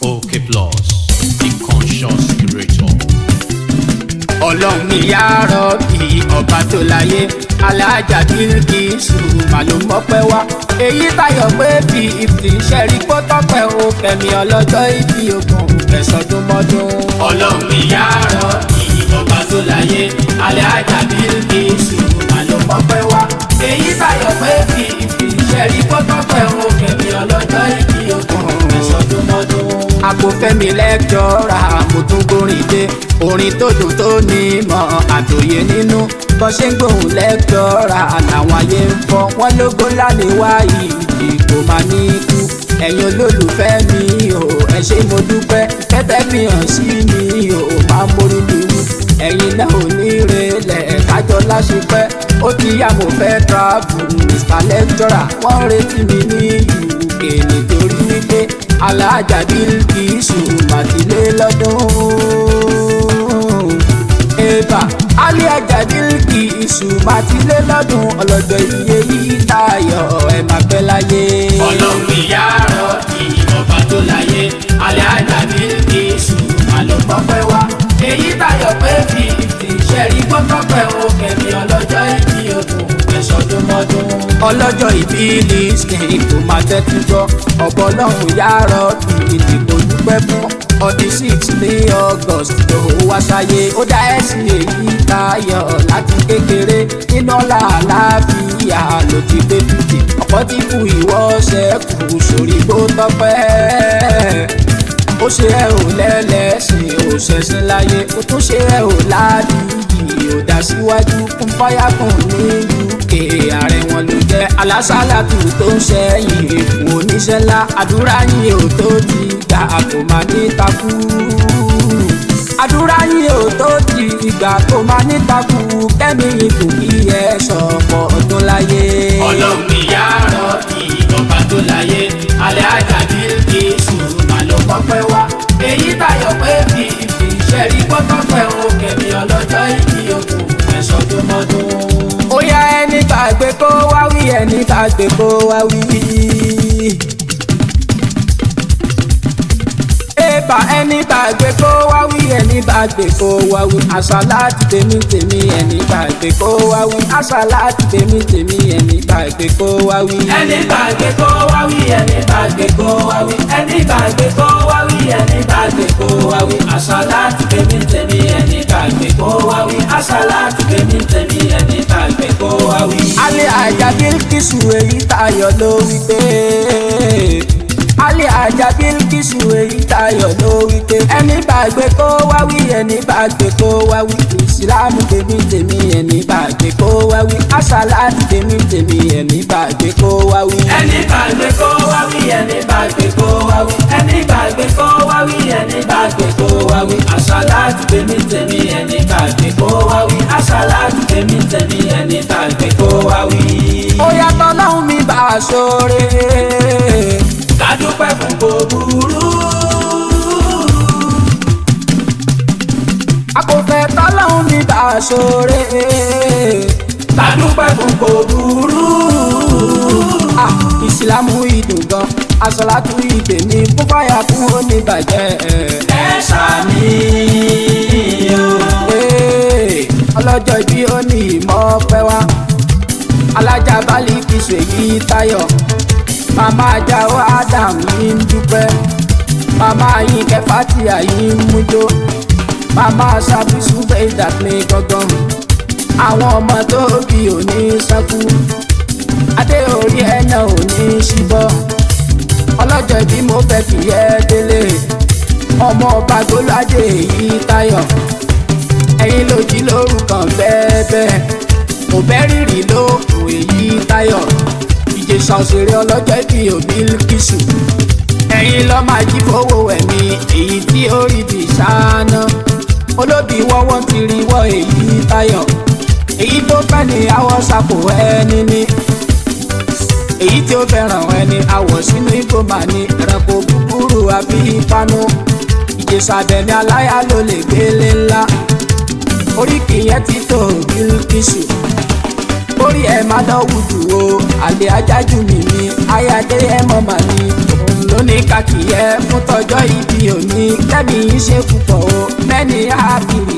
OK Plus, the conscious curator. Ọlọ́run mi yá rọ́bì ọba tó láyé Alhaja Bilkisu mà ló mọ́pẹ́ wá. Eyitayo pé 50 ṣẹ́rí kó tọ́pẹ́ o kẹ̀mí ọlọ́jọ́ ìbí ogun kẹsàndínmọ́dún. Ọlọ́run mi yá rọ́bì ọba tó láyé Alhaja Bilkisu mà ló mọ́pẹ́ wá. Eyitayo pé 50 ṣẹ́rí kó tọ́pẹ́ o kẹ̀mí ọlọ́jọ́ ìbí ogun kẹsàndínmọ́dún. Àpòfẹ́mi lẹ́kítọ́rà mo tún gbórin dé orin tó dùn tó ní mọ̀ àtòyé nínú bọ́n ṣe ń gbóhùn lẹ́kítọ́rà làwọn ayé ń fọ́ wọ́n lógo lálẹ́ wá ìdí kò máa ní kú ẹ̀yin olólùfẹ́ mi o ẹ ṣé mo dúpẹ́ tẹ́tẹ́ fi hàn sí mi o máa mórí mi wú ẹ̀yin náà ò ní relẹ̀ kájọ láṣepẹ́ ó ti yá mo fẹ́ travel Mr. Lecturer wọ́n retí mi ní UK nítorí wípé Alhaja Bilkisu màtílé lọ́dún. Eba Alhaja Bilkisu màtílé lọ́dún ọlọ́jọ́ iye Eyitayo ẹ̀ máa pẹ́ láyé. Ọlọ́run ìyá rọ́bì ọba tó láyé Alhaja Bilkisu mà ló mọ́pẹ́ wá. Eyitayo pé 50 ṣẹ́rí gbọ́tọ́pẹ́ o kẹ̀mí ọlọ́jọ́ ìbí ogun kẹsàndínmọ́dún. Ọlọ́jọ́ ìbí Liskin kò máa tẹ́tí gbọ́ ọ̀pọ̀ ọlọ́run yá rọ́bì ìdìbò dúpẹ́ fún ọdún 6 ní August tó wá sáyé ó dá ẹ̀sìn Eyitayo láti kékeré nínú ọ̀la àlàáfíà ló ti gbé 50 ọ̀pọ̀ tí kú ìwọ ṣẹ́kù sórí bó tọ́pẹ́ ó ṣe ẹ ò lẹ́lẹ́sìn ò ṣẹ̀sìn láyé ó tún ṣe ẹ ò ládìí ò dá síwájú kún fáyà kùn ní UK ààrẹ wọn ló jẹ́ alásàlátù tó ń ṣẹ́yìn fún oníṣẹ́ ńlá àdúrà yín ò tó ti gbà kó máa ní takú àdúrà yín ò tó ti gbà kó máa ní takú kẹ́mi ikùn kí ẹ ṣọ̀pọ̀ ọdún láyé. Ọlọ́run ìyá rọ́bì ọba tó láyé Alhaja Bilkisu mà ló mọ́pẹ́ wá. Eyitayo pé 50 ṣẹ́rí gbọ́tọ́pẹ́ o kẹ̀mí ọlọ́jọ́ ìbí ogun kẹsàndínmọ́dún. Ó yá ẹni gbàgbé kó wá wí ẹni gbàgbé kó wá wí. Eba ẹni gbàgbé kó wá wí ẹni gbàgbé kó wá wí àsàlátù tèmi tèmi ẹni gbàgbé kó wá wí àsàlátù tèmi tèmi ẹni gbàgbé kó wá wí. Ẹni gbàgbé kó wá wí ẹni gbàgbé kó wá wí ẹni gbàgbé kó wá wí ẹni gbàgbé kó wá wí àsàlátù tèmi tèmi ẹni gbàgbé kó wá wí àsàlátù tèmi tèmi ẹni gbàgbé kó wá wí. Alhaja Bilkisu Eyitayo ló wí pé. Alhaja Bilkisu Eyitayo ló wí pé ẹni gbàgbé kó wá wí ẹni gbàgbé kó wá wí ìsìlámù tèmi tèmi ẹni gbàgbé kó wá wí àsàlátù tèmi tèmi ẹni gbàgbé kó wá wí. Ẹni gbàgbé kó wá wí ẹni gbàgbé kó wá wí ẹni gbàgbé kó wá wí ẹni gbàgbé kó wá wí àsàlátù tèmi tèmi ẹni gbàgbé kó wá wí àsàlátù tèmi tèmi ẹni gbàgbé kó wá wí. Ó yàtọ̀ lọ́hùn mi bá a ṣoore kádúpẹ́ fún kò burú. Àkòfẹ́ tọ́lọ́hún ní bá a ṣoore. Kádúpẹ́ fún kò burú. Ìsìlámù ìdùn gan, àsàlátù ìgbè ní fúnfàyà fún oníbàjẹ́. Ẹ ṣàmì o. Ọlọ́jọ́ ìbí ó ní ìmọ̀ pẹ́ wá. Alhaja Bilkisu Eyitayo. Màmá Àjàó Adam yìí ń dúpẹ́ màmá yìí kẹfàtìyà yìí ń mújó màmá Ṣàbísù fẹ́ẹ́dà ní gangan àwọn ọmọ tó bí òní sẹ́kù adé orí ẹ̀nà òní ṣíbọ̀ ọlọ́jọ́ ìbí mo fẹ́ fi ẹ́ délé ọmọ ọba Gbọ́ládé Eyitayo ẹ̀yin lòdì lórúkọ bẹ́ẹ̀ mo bẹ́ rírì lókun Eyitayo. Ìjẹ̀ṣà òṣèré ọlọ́jọ́ ìbí Bilkisu ẹ̀yin lọ́ máa jí fowó ẹ̀mí èyí tí ó rí di ṣáná olóbì wọ́wọ́ ti rí wọ́ Eyitayo èyí tó fẹ́ ní àwọ̀ sàpò ẹni ní èyí tí ó fẹ́ràn ẹni àwọ̀ sínú ìgò máa ní ẹranko búburú àbí ìpanu Ìjẹ̀ṣà Bẹ̀mí aláyà ló lè gbélé ńlá oríkì yẹn ti tó Bilkisu orí ẹ̀ má dánwò jù o àlè ajájú mi ni ayáde ẹ̀ mọ̀ mà ní òun ló ní kàkì ẹ̀ fún tọjọ́ ìbí kẹ́mi yín ṣe púpọ̀ o mẹ́ni àkìrì